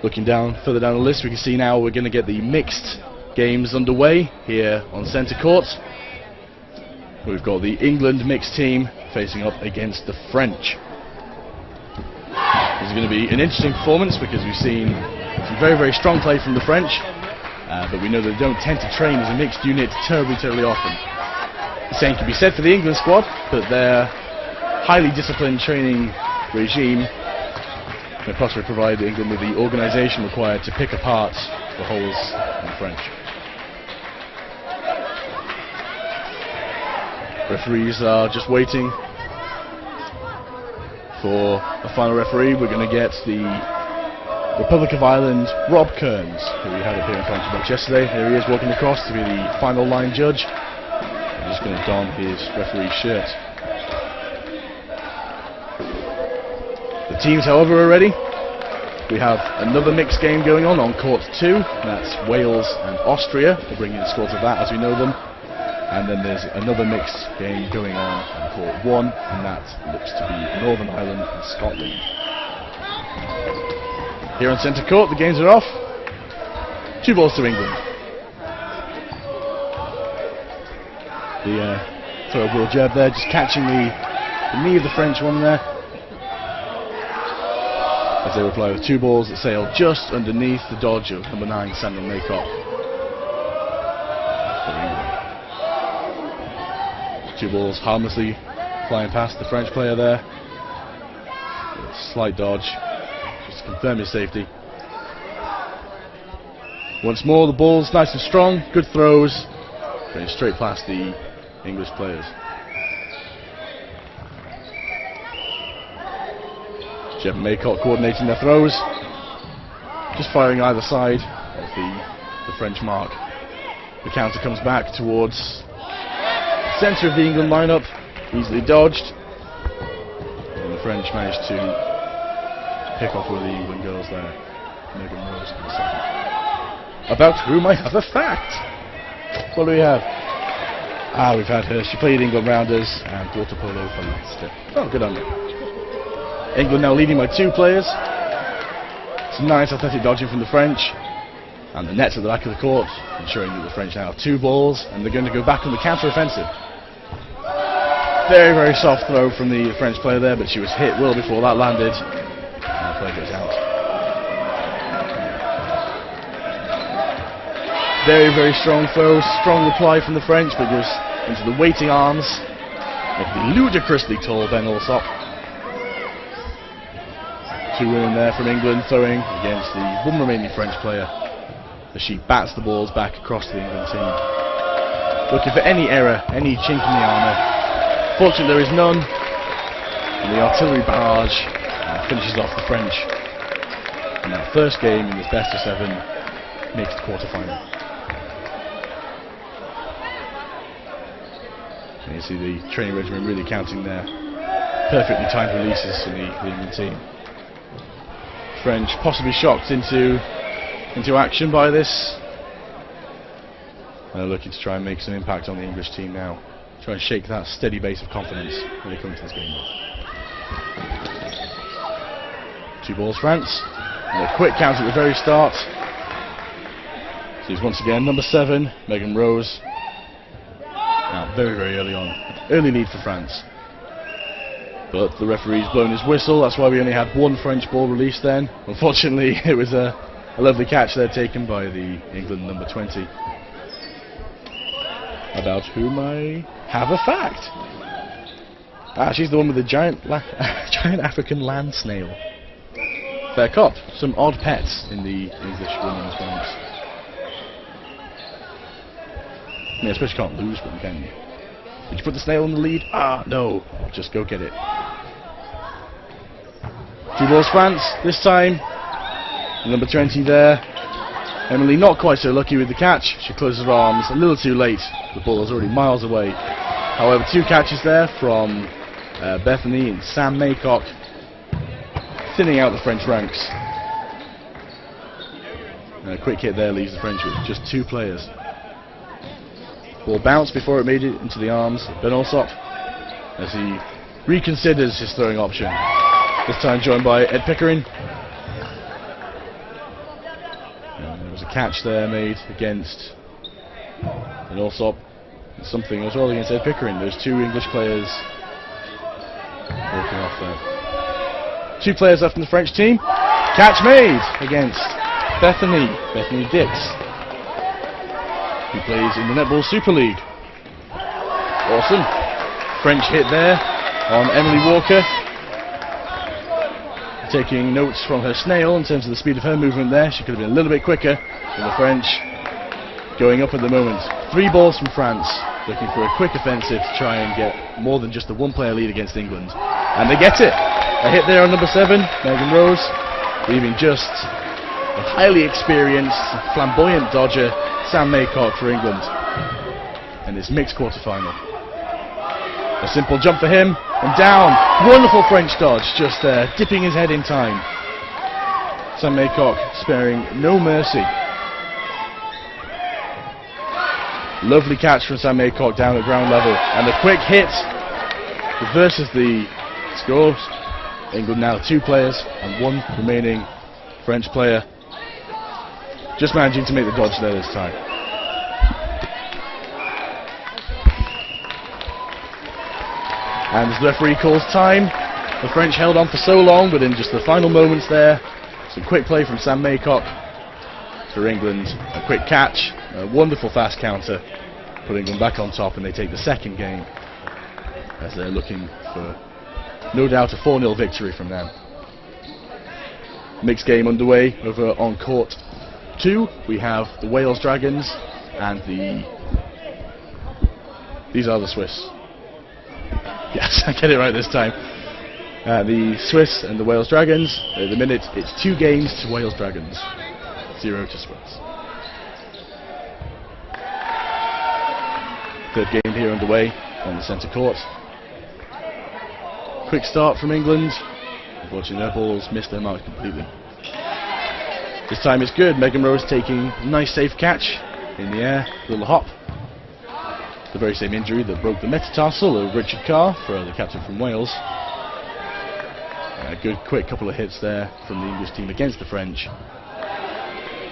Looking down, further down the list, we can see now we're going to get the mixed games underway here on centre court. We've got the England mixed team facing up against the French. This is going to be an interesting performance because we've seen some very, very strong play from the French, but we know that they don't tend to train as a mixed unit terribly often. The same can be said for the England squad, but their highly disciplined training regime may possibly provide England with the organisation required to pick apart the holes in the French. Referees are just waiting for the final referee. We're going to get the Republic of Ireland, Rob Kearns, who we had up here in front of us yesterday. Here he is walking across to be the final line judge. He's just going to don his referee's shirt. The teams, however, are ready. We have another mixed game going on court 2. That's Wales and Austria. We're bringing the scores of that as we know them. And then there's another mixed game going on court 1, and that looks to be Northern Ireland and Scotland. Here on centre court, the games are off. 2 balls to England. The throw ball jab there, just catching the knee of the French one there. As they reply with 2 balls that sail just underneath the dodge of number 9, Samuel Maycock. 2 balls harmlessly flying past the French player there. A slight dodge, just to confirm his safety. Once more, the ball's nice and strong, good throws, going straight past the English players. Jeff and Maycock coordinating their throws, just firing either side of the French mark. The counter comes back towards centre of the England lineup, easily dodged, and the French managed to pick off one of the England girls there, Megan Rose in the second. About whom I have a fact. What do we have? We've had her. She played England rounders and water polo for Leicester. Oh, good on her. England now leading by 2 players. Some nice athletic dodging from the French, and the nets at the back of the court, ensuring that the French now have 2 balls, and they're going to go back on the counter-offensive. Very, very soft throw from the French player there, but she was hit well before that landed, and the play goes out. Very, very strong throw, strong reply from the French, but goes into the waiting arms of the ludicrously tall Ben Alsop. 2 women there from England throwing against the one remaining French player, as she bats the balls back across the England team. Looking for any error, any chink in the armour. Fortunately there is none, and the artillery barrage finishes off the French in that first game in this best of 7 mixed quarter-final. And you see the training regimen really counting their perfectly timed releases from the England team. French possibly shocked into action by this. They're looking to try and make some impact on the English team now. Try and shake that steady base of confidence when they come into this game. 2 balls France. And a quick count at the very start. So he's once again number 7, Megan Rose. Now very, very early on. Early lead for France. But the referee's blown his whistle. That's why we only had 1 French ball released then. Unfortunately, it was a lovely catch there taken by the England number 20. About whom I have a fact. She's the one with the giant African land snail. Fair cop. Some odd pets in the English women's ranks. I mean, I suppose you can't lose one, can you? Did you put the snail in the lead? No. Just go get it. 2 balls France this time. Number 20 there. Emily not quite so lucky with the catch. She closes her arms a little too late. The ball is already miles away. However, 2 catches there from Bethany and Sam Maycock, thinning out the French ranks. And a quick hit there leaves the French with just 2 players. Ball bounced before it made it into the arms of Ben Alsop as he reconsiders his throwing option. This time joined by Ed Pickering. There was a catch there made against and also something as well against Ed Pickering. Those two English players walking off there. 2 players left in the French team. Catch made against Bethany Dix, who plays in the Netball Super League. Awesome. French hit there on Emily Walker. Taking notes from her snail in terms of the speed of her movement there. She could have been a little bit quicker than the French. Going up at the moment. 3 balls from France, looking for a quick offensive to try and get more than just a 1-player lead against England. And they get it. A hit there on number 7, Megan Rose, leaving just a highly experienced, flamboyant dodger, Sam Maycock, for England in this mixed quarter-final. A simple jump for him, and down. Wonderful French dodge, just dipping his head in time. Sam Maycock sparing no mercy. Lovely catch from Sam Maycock down at ground level, and the quick hit reverses the scores. England now 2 players and 1 remaining French player, just managing to make the dodge there this time. And as the referee calls time, the French held on for so long, but in just the final moments there, some quick play from Sam Maycock for England, a quick catch, a wonderful fast counter, put England back on top, and they take the second game as they're looking for no doubt a 4-0 victory from them. Mixed game underway over on court 2. We have the Wales Dragons and these are the Swiss. Yes, I get it right this time. The Swiss and the Wales Dragons. At the minute, it's 2 games to Wales Dragons, 0 to Swiss. Third game here underway on the centre court. Quick start from England. Unfortunately, their balls missed their mark completely. This time it's good. Megan Rose taking a nice safe catch in the air, little hop. The very same injury that broke the metatarsal of Richard Carr for the captain from Wales. A good quick couple of hits there from the English team against the French.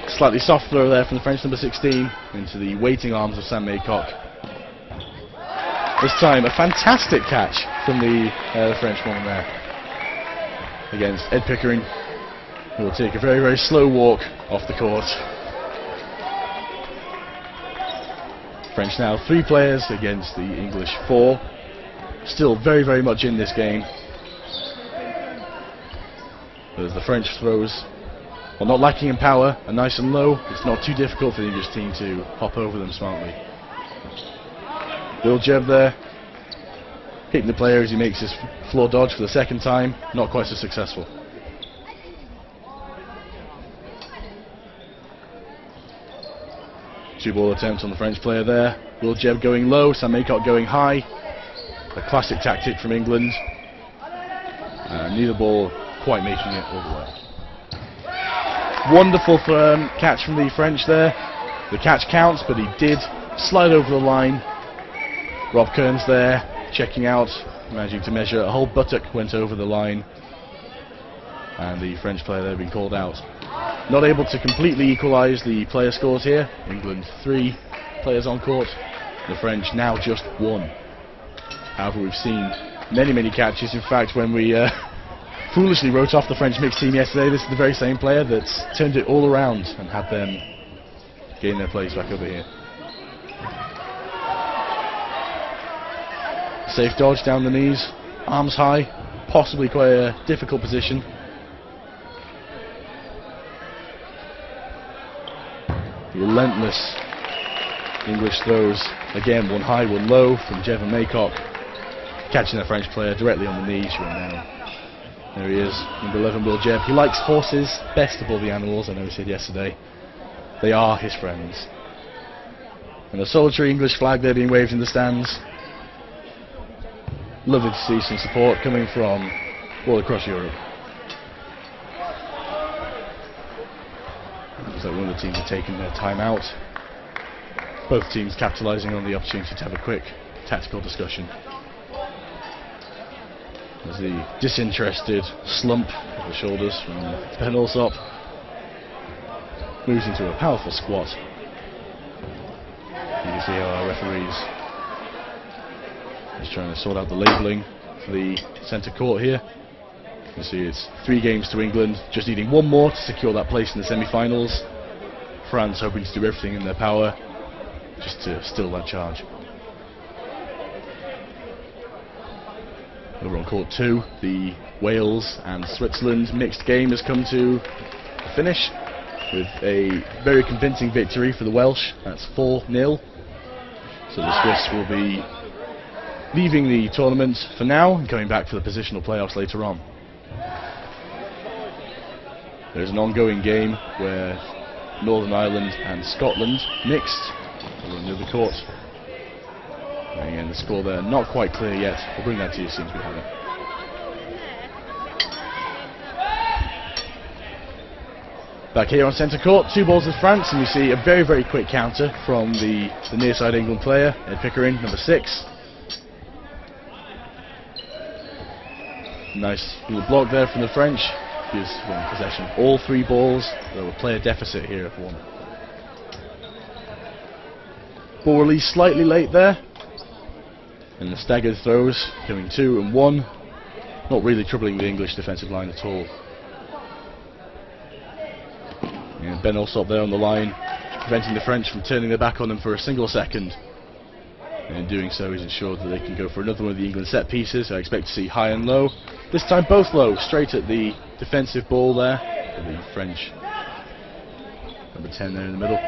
Slightly soft throw there from the French number 16 into the waiting arms of Sam Maycock. This time a fantastic catch from the French woman there against Ed Pickering, who will take a very, very slow walk off the court. French now 3 players against the English 4. Still very, very much in this game. But as the French throws, while not lacking in power and nice and low, it's not too difficult for the English team to hop over them smartly. Bill Jeb there, hitting the player as he makes his floor dodge for the second time, not quite so successful. Two ball attempts on the French player there. Will Jeb going low, Sam Maycock going high. A classic tactic from England. Neither ball quite making it all the way. Wonderful catch from the French there. The catch counts, but he did slide over the line. Rob Kearns there, checking out, managing to measure a whole buttock went over the line. And the French player there being called out. Not able to completely equalise the player scores here. England 3 players on court. The French now just 1. However, we've seen many, many catches. In fact, when we foolishly wrote off the French mixed team yesterday, this is the very same player that's turned it all around and had them gain their place back over here. Safe dodge down the knees, arms high, possibly quite a difficult position. Relentless English throws, again one high, one low from Jevon Maycock, catching the French player directly on the knee. She went down. There he is, number 11, Will Jeb. He likes horses best of all the animals, I know he said yesterday. They are his friends. And a solitary English flag there being waved in the stands. Lovely to see some support coming from all across Europe. Looks like one of the teams are taking their time out. Both teams capitalising on the opportunity to have a quick tactical discussion. There's the disinterested slump of the shoulders from Ben Alsop. moves into a powerful squat. You can see how our referees is trying to sort out the labelling for the centre court here. You see it's 3 games to England, just needing 1 more to secure that place in the semi-finals. France hoping to do everything in their power just to steal that charge. Over on court 2, the Wales and Switzerland mixed game has come to a finish with a very convincing victory for the Welsh. That's 4-0. So the Swiss will be leaving the tournament for now and coming back for the positional playoffs later on. There's an ongoing game where Northern Ireland and Scotland mixed over near the court. And again, the score there not quite clear yet. We'll bring that to you as soon as we have it. Back here on centre court, 2 balls with France, and we see a very, very quick counter from the near side England player, Ed Pickering, number 6. Nice little block there from the French. Gives them possession. All 3 balls. There will play a deficit here of 1. Ball release slightly late there. And the staggered throws coming 2 and 1. Not really troubling the English defensive line at all. And Ben Alsop there on the line, preventing the French from turning their back on them for a single second. And in doing so, he's ensured that they can go for another one of the England set pieces. I expect to see high and low. This time both low, straight at the defensive ball there for the French. Number 10 there in the middle.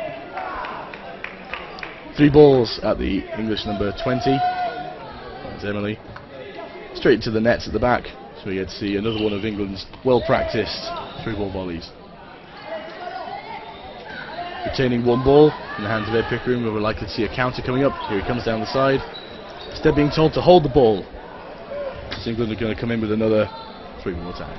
3 balls at the English number 20. That's Emily. Straight to the nets at the back. So we get to see another one of England's well-practiced 3-ball volleys. Retaining 1 ball in the hands of Ed Pickering, where we're likely to see a counter coming up. Here he comes down the side. Instead being told to hold the ball. So England are going to come in with another 3-ball attack.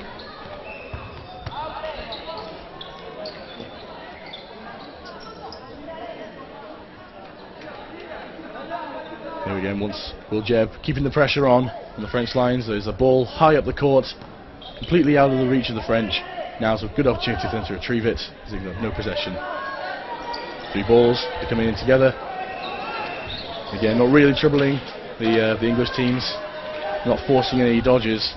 Here again, once Will Jebb keeping the pressure on the French lines. There's a ball high up the court, completely out of the reach of the French. Now's a good opportunity for them to retrieve it, as England have no possession. 3 balls, they're coming in together. Again, not really troubling the English teams, not forcing any dodges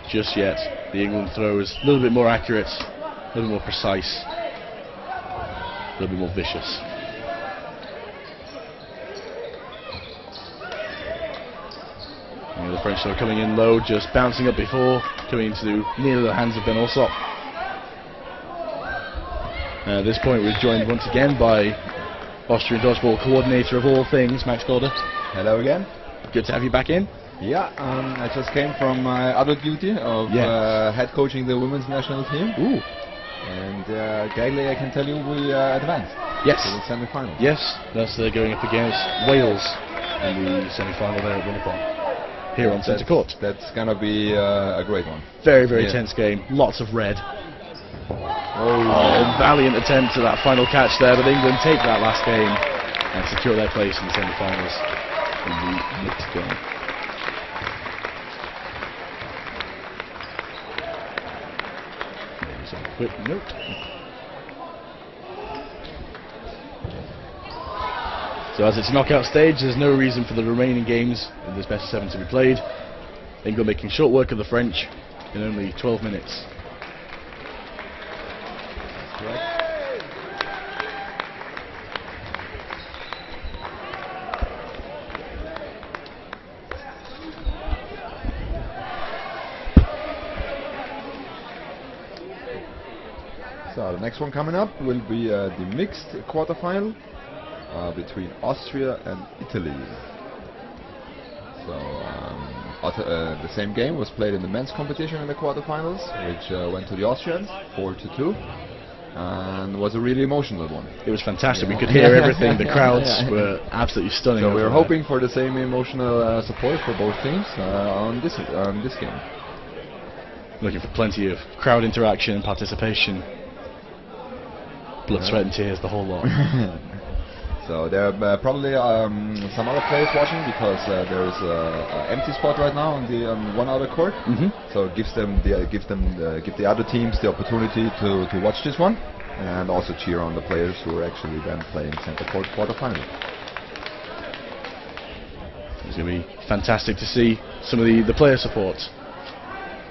just yet. The England throws a little bit more accurate, a little more precise, a little bit more vicious. And the French are coming in low, just bouncing up before, coming into near the hands of Ben Alsop. At this point we're joined once again by Austrian dodgeball coordinator of all things, Max Golder. Hello again. Good to have you back in. Yeah, I just came from my other duty of head coaching the women's national team. Ooh. And gladly I can tell you we advanced yes. to the semi-final. Yes, that's going up against Wales in the semi-final there at Winnipeg. Here on centre court. That's gonna be a great one. Very, very tense game. Lots of red. Oh, valiant attempt to that final catch there, but England take that last game and secure their place in the semi-finals in the mixed game. There's a quick note. So as it's knockout stage, there's no reason for the remaining games in this best of 7 to be played. England making short work of the French in only 12 minutes. So the next one coming up will be the mixed quarterfinal between Austria and Italy. So the same game was played in the men's competition in the quarterfinals, which went to the Austrians 4-2, and was a really emotional one. It was fantastic. We could hear everything. The crowds were absolutely stunning. So we were hoping for the same emotional support for both teams on this game. Looking for plenty of crowd interaction and participation. Blood, sweat and tears, the whole lot. So there are probably some other players watching, because there is an empty spot right now on the one other court. So it gives the other teams the opportunity to watch this one. and also cheer on the players who are actually then playing center court quarterfinal. It's going to be fantastic to see some of the player support.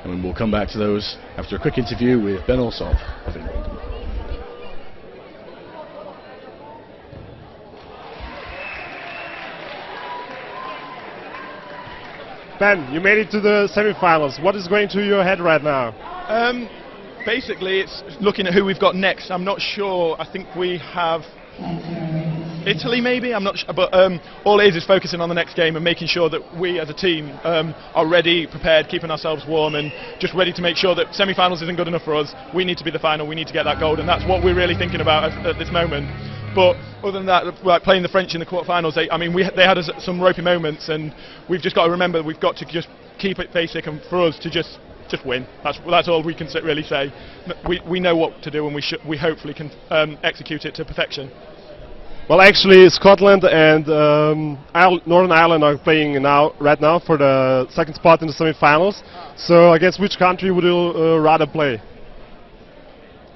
And we'll come back to those after a quick interview with Ben Olsov of England. Ben, you made it to the semi-finals. What is going through your head right now? Basically, it's looking at who we've got next. I'm not sure. I think we have Italy, maybe. I'm not sure. But all it is focusing on the next game and making sure that we, as a team, are ready, prepared, keeping ourselves warm, and just ready to make sure that semi-finals isn't good enough for us. We need to be the final. We need to get that gold, and that's what we're really thinking about at this moment. But other than that, like playing the French in the quarterfinals, they had some ropey moments, and we've just got to remember that we've got to just keep it basic, and for us to just win. That's all we can really say. We know what to do, and we hopefully can execute it to perfection. Well, actually, Scotland and Northern Ireland are playing right now for the second spot in the semi-finals. So, against which country would you rather play?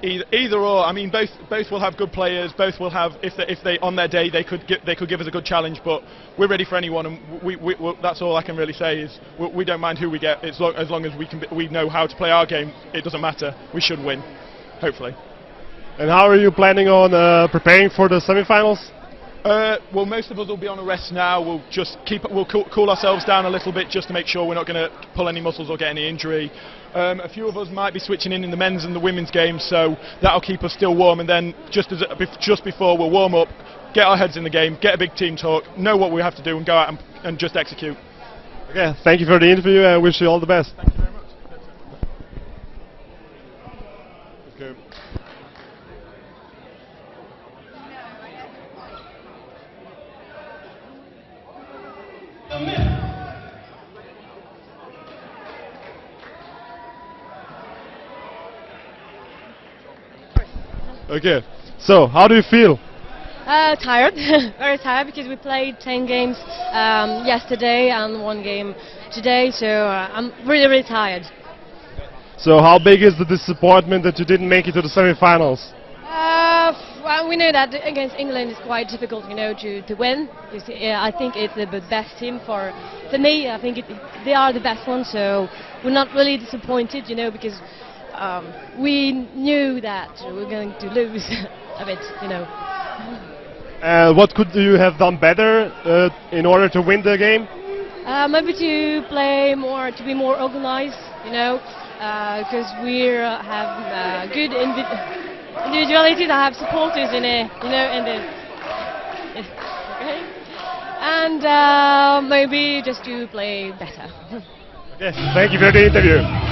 Either or. I mean, both will have good players. Both will have, if they on their day they could give us a good challenge. But we're ready for anyone, and that's all I can really say is we don't mind who we get. As long as we know how to play our game. It doesn't matter. We should win, hopefully. And how are you planning on preparing for the semi-finals? Well, most of us will be on a rest now. We'll just cool ourselves down a little bit just to make sure we're not going to pull any muscles or get any injury. A few of us might be switching in the men's and the women's games, so that'll keep us still warm. And then just before, we'll warm up, get our heads in the game, get a big team talk, know what we have to do, and go out and just execute. Okay, thank you for the interview, and wish you all the best. Thank you very much. Okay. Okay, so how do you feel? Tired, very tired, because we played 10 games yesterday and 1 game today, so I'm really tired. So how big is the disappointment that you didn't make it to the semi-finals? Well, we know that against England it's quite difficult, to win. Because, I think it's the best team for me. I think they are the best one, so we're not really disappointed, because we knew that we were going to lose a bit, What could you have done better in order to win the game? Maybe to play more, to be more organized, because we have good individuality that have supporters in it, okay? And maybe just to play better. Yes, thank you for the interview.